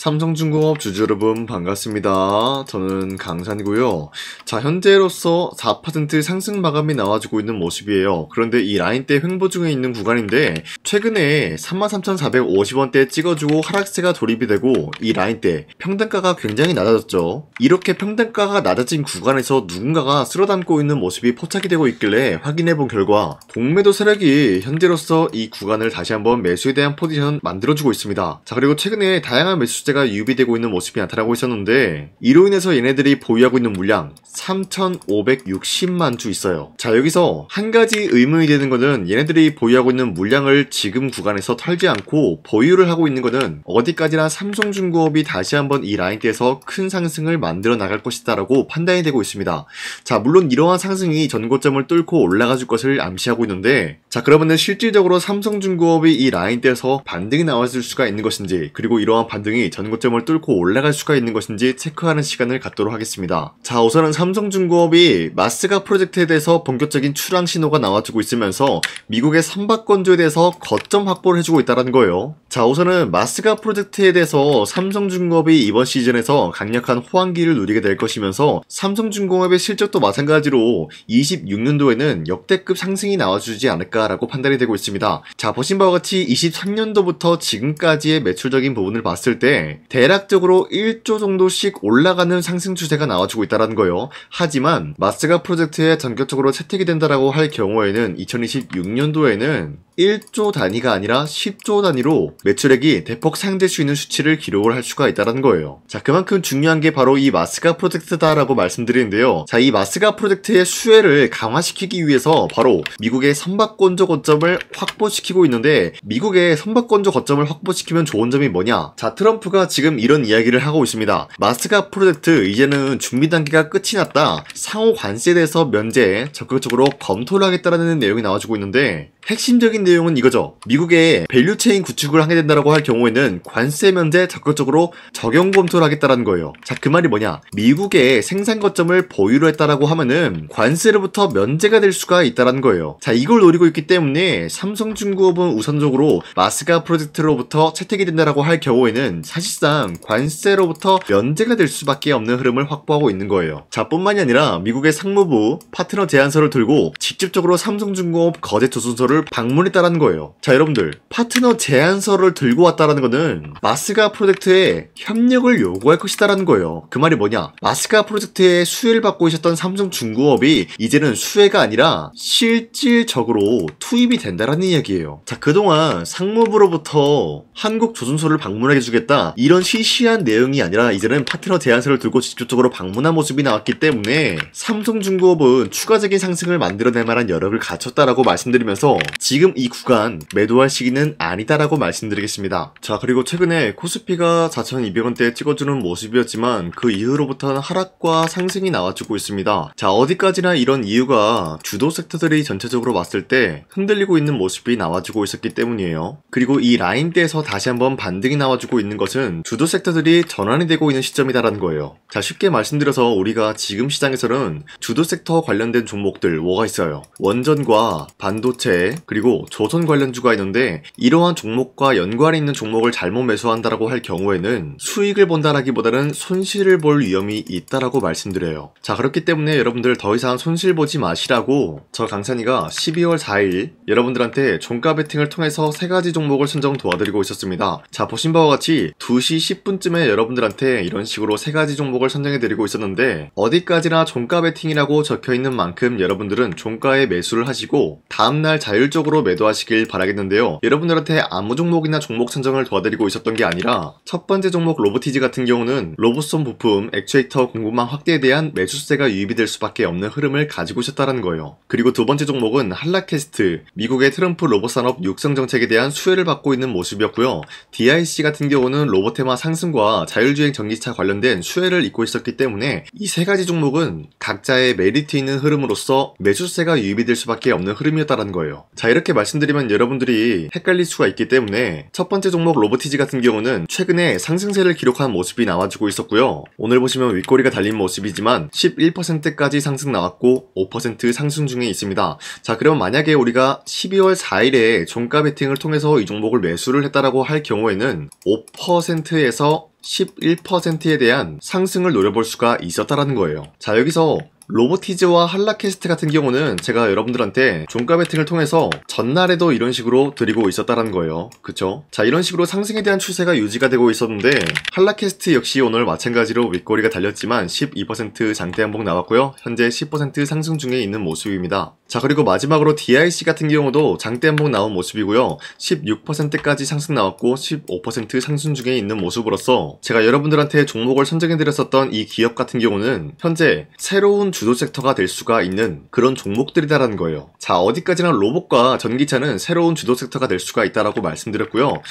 삼성중공업 주주 여러분 반갑습니다. 저는 강산이고요. 자, 현재로서 4% 상승 마감이 나와주고 있는 모습이에요. 그런데 이 라인대 횡보 중에 있는 구간인데 최근에 33,450원대 찍어주고 하락세가 돌입이 되고 이 라인대 평단가가 굉장히 낮아졌죠. 이렇게 평단가가 낮아진 구간에서 누군가가 쓸어담고 있는 모습이 포착이 되고 있길래 확인해본 결과 동매도 세력이 현재로서 이 구간을 다시 한번 매수에 대한 포지션 만들어주고 있습니다. 자, 그리고 최근에 다양한 매수세가 유입되고 있는 모습이 나타나고 있었는데 이로 인해서 얘네들이 보유하고 있는 물량 3,560만 주 있어요. 자, 여기서 한 가지 의문이 되는 거는 얘네들이 보유하고 있는 물량을 지금 구간에서 털지 않고 보유를 하고 있는 거는 어디까지나 삼성중공업이 다시 한번 이 라인대에서 큰 상승을 만들어 나갈 것이다 라고 판단이 되고 있습니다. 자, 물론 이러한 상승이 전고점을 뚫고 올라가 줄 것을 암시하고 있는데, 자, 그러면 실질적으로 삼성중공업이 이 라인대에서 반등이 나왔을 수가 있는 것인지, 그리고 이러한 반등이 전고점을 뚫고 올라갈 수가 있는 것인지 체크하는 시간을 갖도록 하겠습니다. 자, 우선은 삼성중공업이 마스가 프로젝트에 대해서 본격적인 출항 신호가 나와주고 있으면서 미국의 선박건조에 대해서 거점 확보를 해주고 있다는 거예요. 자, 우선은 마스가 프로젝트에 대해서 삼성중공업이 이번 시즌에서 강력한 호황기를 누리게 될 것이면서 삼성중공업의 실적도 마찬가지로 26년도에는 역대급 상승이 나와주지 않을까라고 판단이 되고 있습니다. 자, 보신 바와 같이 23년도부터 지금까지의 매출적인 부분을 봤을 때 대략적으로 1조 정도씩 올라가는 상승 추세가 나와주고 있다는 거예요. 하지만 마스가 프로젝트에 전격적으로 채택이 된다라고 할 경우에는 2026년도에는 1조 단위가 아니라 10조 단위로 매출액이 대폭 상될 수 있는 수치를 기록을 할 수가 있다는 거예요. 자, 그만큼 중요한 게 바로 이 마스가 프로젝트다라고 말씀드리는데요. 자, 이 마스가 프로젝트의 수혜를 강화시키기 위해서 바로 미국의 선박건조 거점을 확보시키고 있는데, 미국의 선박건조 거점을 확보시키면 좋은 점이 뭐냐? 자, 트럼프가 지금 이런 이야기를 하고 있습니다. 마스가 프로젝트 이제는 준비 단계가 끝이 났다. 상호 관세에 대해서 면제 적극적으로 검토를 하겠다라는 내용이 나와주고 있는데, 핵심적인 내용은 이거죠. 미국의 밸류체인 구축을 하게 된다라고 할 경우에는 관세 면제 적극적으로 적용 검토를 하겠다라는 거예요. 자, 그 말이 뭐냐? 미국의 생산 거점을 보유로 했다라고 하면은 관세로부터 면제가 될 수가 있다라는 거예요. 자, 이걸 노리고 있기 때문에 삼성중공업은 우선적으로 마스가 프로젝트로부터 채택이 된다라고 할 경우에는 사실상 관세로부터 면제가 될 수밖에 없는 흐름을 확보하고 있는 거예요. 자, 뿐만이 아니라 미국의 상무부 파트너 제안서를 들고 직접적으로 삼성중공업 거제 조선소를 방문했다라는 거예요. 자, 여러분들, 파트너 제안서를 들고 왔다라는 거는 마스가 프로젝트에 협력을 요구할 것이다라는 거예요. 그 말이 뭐냐? 마스가 프로젝트에 수혜를 받고 있었던 삼성중공업이 이제는 수혜가 아니라 실질적으로 투입이 된다라는 이야기예요. 자, 그동안 상무부로부터 한국 조선소를 방문하게 해주겠다 이런 시시한 내용이 아니라 이제는 파트너 제안서를 들고 직접적으로 방문한 모습이 나왔기 때문에 삼성중공업은 추가적인 상승을 만들어낼 만한 여력을 갖췄다라고 말씀드리면서 지금 이 구간 매도할 시기는 아니다라고 말씀드리겠습니다. 자, 그리고 최근에 코스피가 4,200원대에 찍어주는 모습이었지만 그 이후로부터는 하락과 상승이 나와주고 있습니다. 자, 어디까지나 이런 이유가 주도 섹터들이 전체적으로 봤을 때 흔들리고 있는 모습이 나와주고 있었기 때문이에요. 그리고 이 라인대에서 다시 한번 반등이 나와주고 있는 것은 주도 섹터들이 전환이 되고 있는 시점이다라는 거예요. 자, 쉽게 말씀드려서 우리가 지금 시장에서는 주도 섹터 관련된 종목들 뭐가 있어요? 원전과 반도체 그리고 조선 관련주가 있는데, 이러한 종목과 연관이 있는 종목을 잘못 매수한다라고 할 경우에는 수익을 본다라기보다는 손실을 볼 위험이 있다라고 말씀드려요. 자, 그렇기 때문에 여러분들 더 이상 손실 보지 마시라고 저 강산이가 12월 4일 여러분들한테 종가 베팅을 통해서 3가지 종목을 선정 도와드리고 있었습니다. 자, 보신 바와 같이 2시 10분쯤에 여러분들한테 이런 식으로 3가지 종목을 선정해드리고 있었는데, 어디까지나 종가 베팅이라고 적혀있는 만큼 여러분들은 종가에 매수를 하시고 다음날 자율적으로 매도하시길 바라겠는데요. 여러분들한테 아무 종목이나 종목 선정을 도와드리고 있었던 게 아니라 첫 번째 종목 로보티지 같은 경우는 로봇손 부품 액추에이터 공급망 확대에 대한 매수세가 유입이 될 수밖에 없는 흐름을 가지고 있었다는 거예요. 그리고 두 번째 종목은 한라캐스트, 미국의 트럼프 로봇산업 육성 정책에 대한 수혜를 받고 있는 모습이었고요. DIC 같은 경우는 로봇테마 상승과 자율주행 전기차 관련된 수혜를 잇고 있었기 때문에 이 3가지 종목은 각자의 메리트 있는 흐름으로서 매수세가 유입이 될 수밖에 없는 흐름이었다는 거예요. 자, 이렇게 말씀드리면 여러분들이 헷갈릴 수가 있기 때문에 첫 번째 종목 로보티지 같은 경우는 최근에 상승세를 기록한 모습이 나와주고 있었고요. 오늘 보시면 윗꼬리가 달린 모습이지만 11%까지 상승 나왔고 5% 상승 중에 있습니다. 자, 그럼 만약에 우리가 12월 4일에 종가 베팅을 통해서 이 종목을 매수를 했다라고 할 경우에는 5%에서 11%에 대한 상승을 노려볼 수가 있었다라는 거예요. 자, 여기서 로보티즈와 한라캐스트 같은 경우는 제가 여러분들한테 종가 베팅을 통해서 전날에도 이런 식으로 드리고 있었다는 거예요. 그쵸? 자, 이런 식으로 상승에 대한 추세가 유지가 되고 있었는데 한라캐스트 역시 오늘 마찬가지로 윗꼬리가 달렸지만 12% 장대 한봉 나왔고요. 현재 10% 상승 중에 있는 모습입니다. 자, 그리고 마지막으로 DIC 같은 경우도 장대 한봉 나온 모습이고요. 16%까지 상승 나왔고 15% 상승 중에 있는 모습으로서 제가 여러분들한테 종목을 선정해드렸었던 이 기업 같은 경우는 현재 새로운 주도 섹터가 될 수가 있는 그런 종목들이다라는 거예요. 자, 어디까지나 로봇과 전기차는 새로운 주도 섹터가 될 수가 있다라고 말씀드렸고요.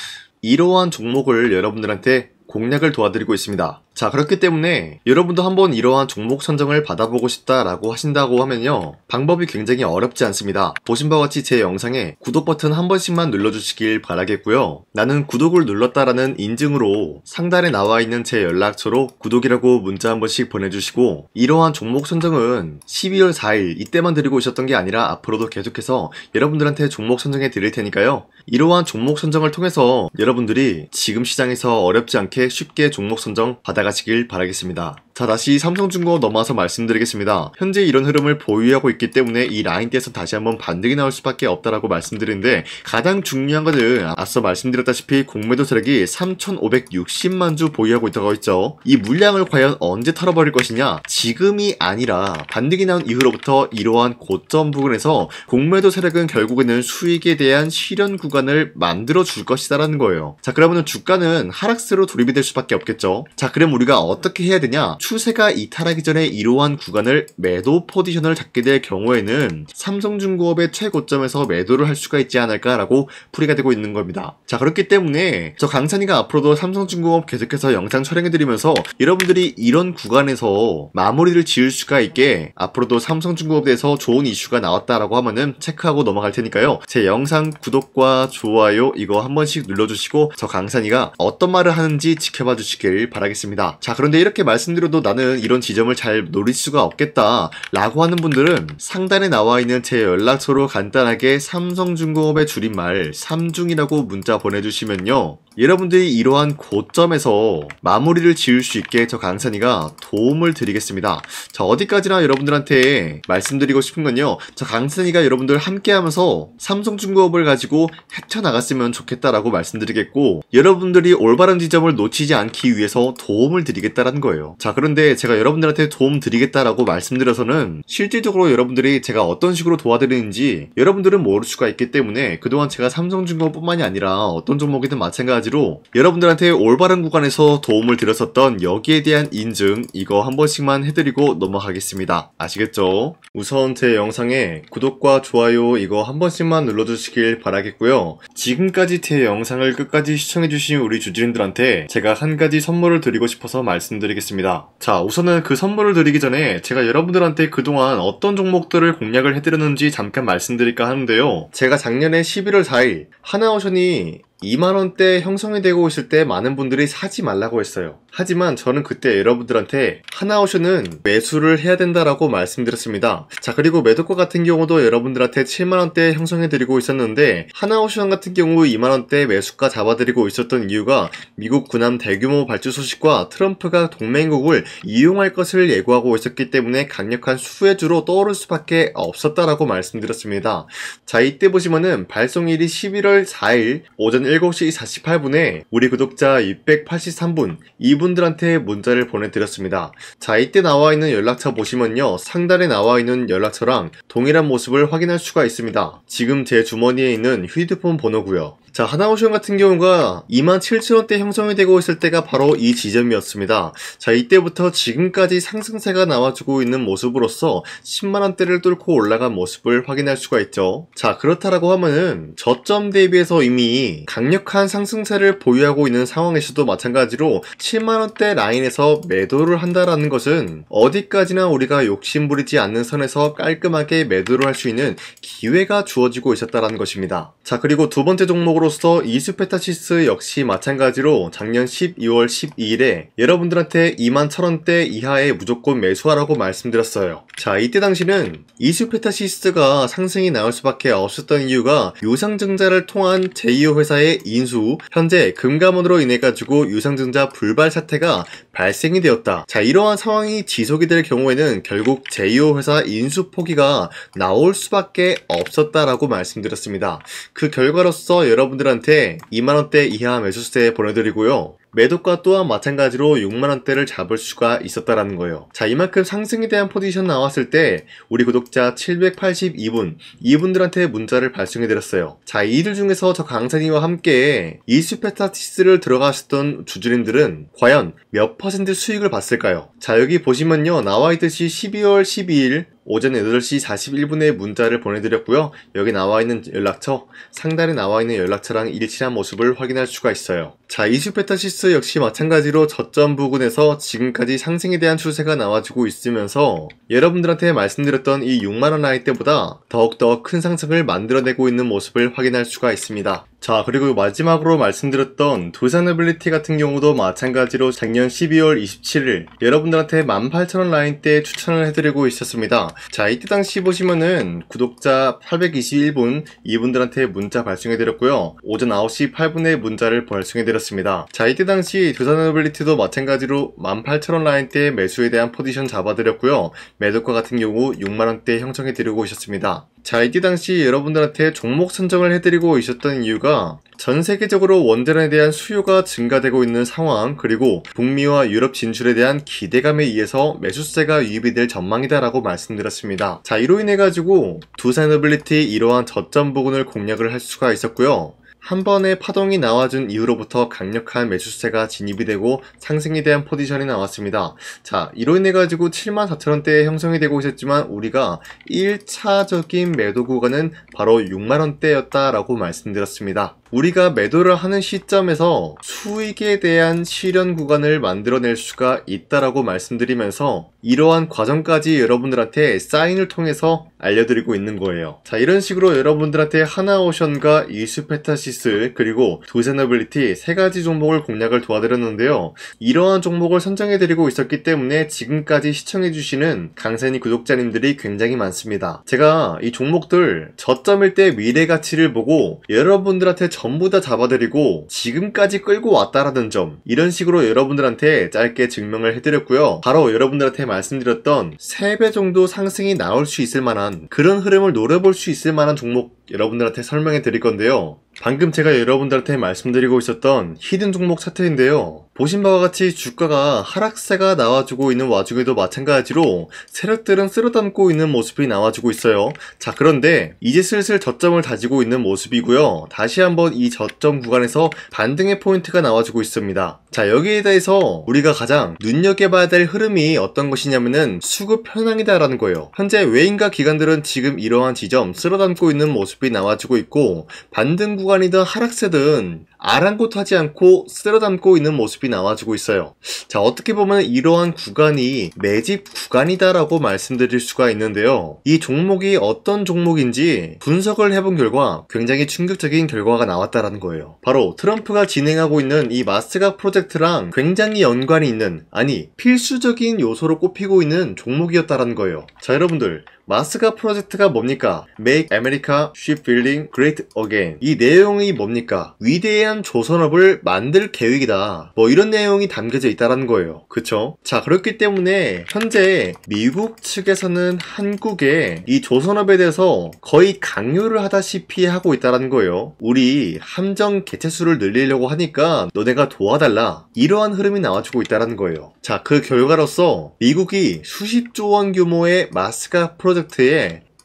이러한 종목을 여러분들한테 공략을 도와드리고 있습니다. 자, 그렇기 때문에 여러분도 한번 이러한 종목 선정을 받아보고 싶다라고 하신다고 하면요, 방법이 굉장히 어렵지 않습니다. 보신 바와 같이 제 영상에 구독 버튼 한 번씩만 눌러주시길 바라겠고요. 나는 구독을 눌렀다라는 인증으로 상단에 나와 있는 제 연락처로 구독이라고 문자 한 번씩 보내주시고, 이러한 종목 선정은 12월 4일 이때만 드리고 있었던 게 아니라 앞으로도 계속해서 여러분들한테 종목 선정해 드릴 테니까요. 이러한 종목 선정을 통해서 여러분들이 지금 시장에서 어렵지 않게 쉽게 종목 선정 받아가시길 바라겠습니다. 자, 다시 삼성중공업 넘어와서 말씀드리겠습니다. 현재 이런 흐름을 보유하고 있기 때문에 이 라인대에서 다시 한번 반등이 나올 수밖에 없다라고 말씀드리는데, 가장 중요한 것은 앞서 말씀드렸다시피 공매도 세력이 3,560만 주 보유하고 있다고 했죠. 이 물량을 과연 언제 털어버릴 것이냐? 지금이 아니라 반등이 나온 이후로부터 이러한 고점 부근에서 공매도 세력은 결국에는 수익에 대한 실현 구간을 만들어 줄 것이다라는 거예요. 자, 그러면 주가는 하락세로 돌입이 될 수밖에 없겠죠. 자, 그럼 우리가 어떻게 해야 되냐? 추세가 이탈하기 전에 이러한 구간을 매도 포지션을 잡게 될 경우에는 삼성중공업의 최고점에서 매도를 할 수가 있지 않을까라고 풀이가 되고 있는 겁니다. 자, 그렇기 때문에 저 강산이가 앞으로도 삼성중공업 계속해서 영상 촬영해드리면서 여러분들이 이런 구간에서 마무리를 지을 수가 있게 앞으로도 삼성중공업에 대해서 좋은 이슈가 나왔다라고 하면은 체크하고 넘어갈 테니까요. 제 영상 구독과 좋아요 이거 한 번씩 눌러주시고 저 강산이가 어떤 말을 하는지 지켜봐 주시길 바라겠습니다. 자, 그런데 이렇게 말씀드려도 나는 이런 지점을 잘 노릴 수가 없겠다 라고 하는 분들은 상단에 나와 있는 제 연락처로 간단하게 삼성중공업의 줄임말 삼중이라고 문자 보내주시면요, 여러분들이 이러한 고점에서 마무리를 지을 수 있게 저 강산이가 도움을 드리겠습니다. 자, 어디까지나 여러분들한테 말씀드리고 싶은 건요, 저 강산이가 여러분들 함께 하면서 삼성중공업을 가지고 헤쳐나갔으면 좋겠다라고 말씀드리겠고, 여러분들이 올바른 지점을 놓치지 않기 위해서 도움을 드리겠다라는 거예요. 자, 그런데 제가 여러분들한테 도움 드리겠다라고 말씀드려서는 실질적으로 여러분들이 제가 어떤 식으로 도와드리는지 여러분들은 모를 수가 있기 때문에 그동안 제가 삼성중공업뿐만이 아니라 어떤 종목이든 마찬가지로 여러분들한테 올바른 구간에서 도움을 드렸었던 여기에 대한 인증 이거 한 번씩만 해드리고 넘어가겠습니다. 아시겠죠? 우선 제 영상에 구독과 좋아요 이거 한 번씩만 눌러주시길 바라겠고요. 지금까지 제 영상을 끝까지 시청해주신 우리 주주님들한테 제가 한 가지 선물을 드리고 싶어서 말씀드리겠습니다. 자, 우선은 그 선물을 드리기 전에 제가 여러분들한테 그동안 어떤 종목들을 공략을 해드렸는지 잠깐 말씀드릴까 하는데요. 제가 작년에 11월 4일 하나오션이 2만원대 형성이 되고 있을 때 많은 분들이 사지 말라고 했어요. 하지만 저는 그때 여러분들한테 하나오션은 매수를 해야 된다라고 말씀드렸습니다. 자, 그리고 매도가 같은 경우도 여러분들한테 7만원대 형성해드리고 있었는데, 하나오션 같은 경우 2만원대 매수가 잡아드리고 있었던 이유가 미국 군함 대규모 발주 소식과 트럼프가 동맹국을 이용할 것을 예고하고 있었기 때문에 강력한 수혜주로 떠오를 수밖에 없었다라고 말씀드렸습니다. 자, 이때 보시면은 발송일이 11월 4일 오전 7시 48분에 우리 구독자 683분 이분들한테 문자를 보내드렸습니다. 자, 이때 나와 있는 연락처 보시면요, 상단에 나와 있는 연락처랑 동일한 모습을 확인할 수가 있습니다. 지금 제 주머니에 있는 휴대폰 번호고요. 자, 하나오션 같은 경우가 27,000원대 형성이 되고 있을 때가 바로 이 지점이었습니다. 자, 이때부터 지금까지 상승세가 나와주고 있는 모습으로서 10만원대를 뚫고 올라간 모습을 확인할 수가 있죠. 자, 그렇다라고 하면은 저점 대비해서 이미 강력한 상승세를 보유하고 있는 상황에서도 마찬가지로 7만원대 라인에서 매도를 한다라는 것은 어디까지나 우리가 욕심부리지 않는 선에서 깔끔하게 매도를 할 수 있는 기회가 주어지고 있었다라는 것입니다. 자, 그리고 두 번째 종목으로 종목으로서 이수페타시스 역시 마찬가지로 작년 12월 12일에 여러분들한테 21,000원대 이하에 무조건 매수하라고 말씀드렸어요. 자, 이때 당시는 이수페타시스가 상승이 나올 수밖에 없었던 이유가 유상증자를 통한 제2호 회사의 인수, 현재 금감원으로 인해 가지고 유상증자 불발 사태가 발생이 되었다. 자, 이러한 상황이 지속이 될 경우에는 결국 제2호 회사 인수 포기가 나올 수밖에 없었다라고 말씀드렸습니다. 그 결과로서 여러분들한테 2만원대 이하 매수세 보내드리고요. 매도가 또한 마찬가지로 6만원대를 잡을 수가 있었다라는 거예요. 자, 이만큼 상승에 대한 포지션 나왔을 때 우리 구독자 782분, 이분들한테 문자를 발송해드렸어요. 자, 이들 중에서 저 강산이와 함께 이수페타시스를 들어가셨던 주주님들은 과연 몇 퍼센트 수익을 봤을까요? 자, 여기 보시면요, 나와있듯이 12월 12일 오전 8시 41분에 문자를 보내드렸고요. 여기 나와있는 연락처, 상단에 나와있는 연락처랑 일치한 모습을 확인할 수가 있어요. 자, 이수페타시스 역시 마찬가지로 저점 부근에서 지금까지 상승에 대한 추세가 나와주고 있으면서 여러분들한테 말씀드렸던 이 6만원 라인 때보다 더욱더 큰 상승을 만들어내고 있는 모습을 확인할 수가 있습니다. 자, 그리고 마지막으로 말씀드렸던 두산에빌리티 같은 경우도 마찬가지로 작년 12월 27일 여러분들한테 18,000원 라인 때 추천을 해드리고 있었습니다. 자, 이때 당시 보시면은 구독자 821분, 이분들한테 문자 발송해드렸고요. 오전 9시 8분에 문자를 발송해드렸습니다. 자, 이때 당시 두산에빌리티도 마찬가지로 18,000원 라인 때 매수에 대한 포지션 잡아드렸고요. 매도가 같은 경우 6만원대 형성해드리고 있었습니다. 자, 이때 당시 여러분들한테 종목 선정을 해드리고 있었던 이유가 전 세계적으로 원전에 대한 수요가 증가되고 있는 상황, 그리고 북미와 유럽 진출에 대한 기대감에 의해서 매수세가 유입이 될 전망이다라고 말씀드렸습니다. 자, 이로 인해 가지고 두산에빌리티 이러한 저점 부근을 공략을 할 수가 있었고요. 한 번의 파동이 나와준 이후로부터 강력한 매수세가 진입이 되고 상승에 대한 포지션이 나왔습니다. 자, 이로 인해 가지고 74,000원대에 형성이 되고 있었지만 우리가 1차적인 매도 구간은 바로 6만원대였다 라고 말씀드렸습니다. 우리가 매도를 하는 시점에서 수익에 대한 실현 구간을 만들어낼 수가 있다라고 말씀드리면서 이러한 과정까지 여러분들한테 사인을 통해서 알려드리고 있는 거예요. 자, 이런 식으로 여러분들한테 하나오션과 이수페타시스 그리고 두산에빌리티 세 가지 종목을 공략을 도와드렸는데요. 이러한 종목을 선정해드리고 있었기 때문에 지금까지 시청해주시는 강산이 구독자님들이 굉장히 많습니다. 제가 이 종목들 저점일 때 미래 가치를 보고 여러분들한테 전부 다 잡아드리고 지금까지 끌고 왔다라는 점, 이런 식으로 여러분들한테 짧게 증명을 해드렸고요. 바로 여러분들한테 말씀드렸던 3배 정도 상승이 나올 수 있을 만한 그런 흐름을 노려볼 수 있을 만한 종목 여러분들한테 설명해 드릴 건데요. 방금 제가 여러분들한테 말씀드리고 있었던 히든 종목 차트인데요. 보신 바와 같이 주가가 하락세가 나와주고 있는 와중에도 마찬가지로 세력들은 쓸어담고 있는 모습이 나와주고 있어요. 자, 그런데 이제 슬슬 저점을 다지고 있는 모습이고요. 다시 한번 이 저점 구간에서 반등의 포인트가 나와주고 있습니다. 자, 여기에 대해서 우리가 가장 눈여겨봐야 될 흐름이 어떤 것이냐면은 수급 현황이다라는 거예요. 현재 외인과 기관들은 지금 이러한 지점 쓸어담고 있는 모습이 나와주고 있고, 반등 구간이든 하락세든 아랑곳하지 않고 쓸어담고 있는 모습이 나와주고 있어요. 자, 어떻게 보면 이러한 구간이 매집 구간이다라고 말씀드릴 수가 있는데요. 이 종목이 어떤 종목인지 분석을 해본 결과 굉장히 충격적인 결과가 나왔다라는 거예요. 바로 트럼프가 진행하고 있는 이 마스가 프로젝트랑 굉장히 연관이 있는, 아니 필수적인 요소로 꼽히고 있는 종목이었다라는 거예요. 자, 여러분들, 마스가 프로젝트가 뭡니까? Make America Shipbuilding Great Again. 이 내용이 뭡니까? 위대한 조선업을 만들 계획이다. 뭐 이런 내용이 담겨져 있다는 거예요. 그쵸? 자, 그렇기 때문에 현재 미국 측에서는 한국에 이 조선업에 대해서 거의 강요를 하다시피 하고 있다는 거예요. 우리 함정 개체수를 늘리려고 하니까 너네가 도와달라. 이러한 흐름이 나와주고 있다는 거예요. 자, 그 결과로서 미국이 수십조 원 규모의 마스가 프로젝트에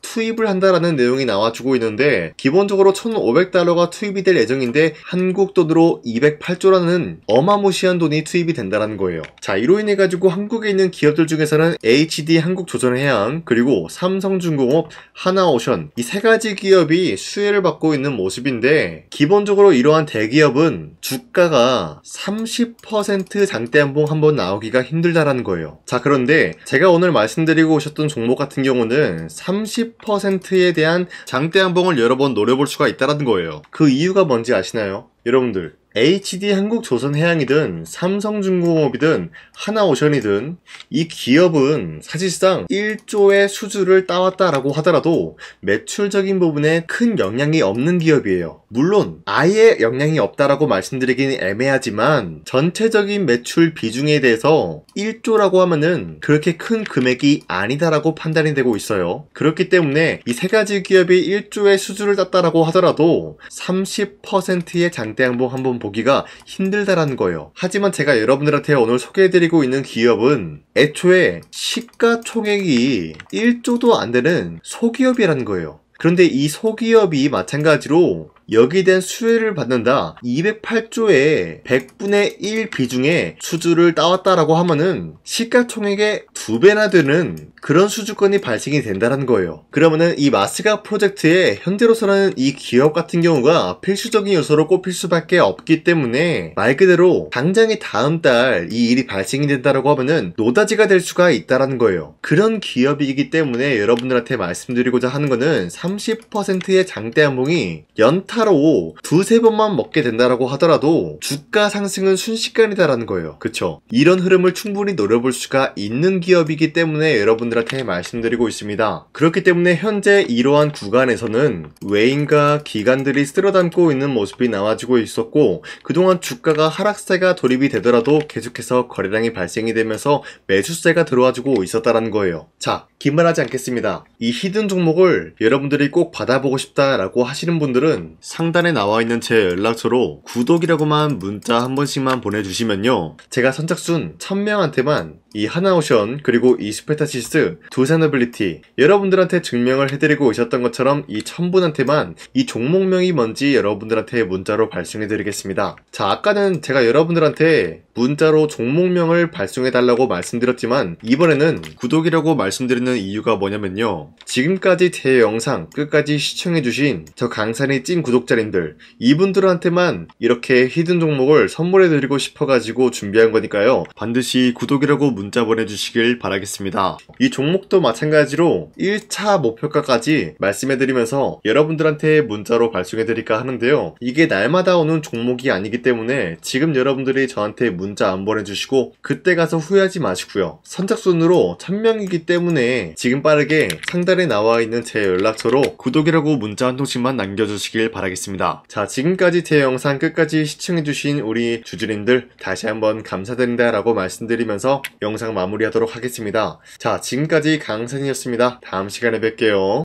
투입을 한다라는 내용이 나와주고 있는데, 기본적으로 1,500달러가 투입이 될 예정인데 한국 돈으로 208조라는 어마무시한 돈이 투입이 된다는 거예요. 자, 이로 인해 가지고 한국에 있는 기업들 중에서는 HD 한국조선해양, 그리고 삼성중공업, 하나오션, 이 세 가지 기업이 수혜를 받고 있는 모습인데, 기본적으로 이러한 대기업은 주가가 30% 장대양봉 한번 나오기가 힘들다라는 거예요. 자, 그런데 제가 오늘 말씀드리고 오셨던 종목 같은 경우는 30% 30%에 대한 장대 양봉을 여러 번 노려볼 수가 있다는 거예요. 그 이유가 뭔지 아시나요? 여러분들, HD 한국조선해양이든 삼성중공업이든 하나오션이든 이 기업은 사실상 1조의 수주를 따왔다라고 하더라도 매출적인 부분에 큰 영향이 없는 기업이에요. 물론 아예 영향이 없다라고 말씀드리긴 애매하지만 전체적인 매출 비중에 대해서 1조라고 하면은 그렇게 큰 금액이 아니다라고 판단이 되고 있어요. 그렇기 때문에 이 세 가지 기업이 1조의 수주를 땄다라고 하더라도 30%의 장대양봉 한번 보기가 힘들다라는 거예요. 하지만 제가 여러분들한테 오늘 소개해드리고 있는 기업은 애초에 시가총액이 1조도 안 되는 소기업이라는 거예요. 그런데 이 소기업이 마찬가지로 여기에 대한 수혜를 받는다 208조의 100분의 1 비중의 수주를 따왔다라고 하면은 시가총액의 2배나 되는 그런 수주권이 발생이 된다는 거예요. 그러면은 이 마스가 프로젝트에 현재로서는 이 기업 같은 경우가 필수적인 요소로 꼽힐 수밖에 없기 때문에 말 그대로 당장의 다음 달 이 일이 발생이 된다라고 하면은 노다지가 될 수가 있다라는 거예요. 그런 기업이기 때문에 여러분들한테 말씀드리고자 하는 거는 30%의 장대양봉이 연타로 두세 번만 먹게 된다라고 하더라도 주가 상승은 순식간이다라는 거예요. 그쵸? 이런 흐름을 충분히 노려볼 수가 있는 기업이기 때문에 여러분들한테 말씀드리고 있습니다. 그렇기 때문에 현재 이러한 구간에서는 외인과 기관들이 쓸어담고 있는 모습이 나와주고 있었고 그동안 주가가 하락세가 돌입이 되더라도 계속해서 거래량이 발생이 되면서 매수세가 들어와주고 있었다라는 거예요. 자, 긴말하지 않겠습니다. 이 히든 종목을 여러분들이 꼭 받아보고 싶다라고 하시는 분들은 상단에 나와있는 제 연락처로 구독이라고만 문자 한 번씩만 보내주시면요, 제가 선착순 1000명한테만 이 하나오션 그리고 이 스페타시스 두산어빌리티 여러분들한테 증명을 해드리고 있었던 것처럼 이 1000분한테만 이 종목명이 뭔지 여러분들한테 문자로 발송해드리겠습니다. 자, 아까는 제가 여러분들한테 문자로 종목명을 발송해달라고 말씀드렸지만 이번에는 구독이라고 말씀드리는 이유가 뭐냐면요, 지금까지 제 영상 끝까지 시청해주신 저 강산이 찐 구독자님들 이분들한테만 이렇게 히든 종목을 선물해드리고 싶어가지고 준비한 거니까요, 반드시 구독이라고 문자 보내주시길 바라겠습니다. 이 종목도 마찬가지로 1차 목표가까지 말씀해드리면서 여러분들한테 문자로 발송해드릴까 하는데요, 이게 날마다 오는 종목이 아니기 때문에 지금 여러분들이 저한테 문자 안 보내주시고 그때 가서 후회하지 마시고요, 선착순으로 1000명이기 때문에 지금 빠르게 상단에 나와있는 제 연락처로 구독이라고 문자 한 통씩만 남겨주시길 바라겠습니다. 자, 지금까지 제 영상 끝까지 시청해주신 우리 주주님들 다시 한번 감사드린다 라고 말씀드리면서 영상 마무리하도록 하겠습니다. 자, 지금까지 강산이었습니다. 다음 시간에 뵐게요.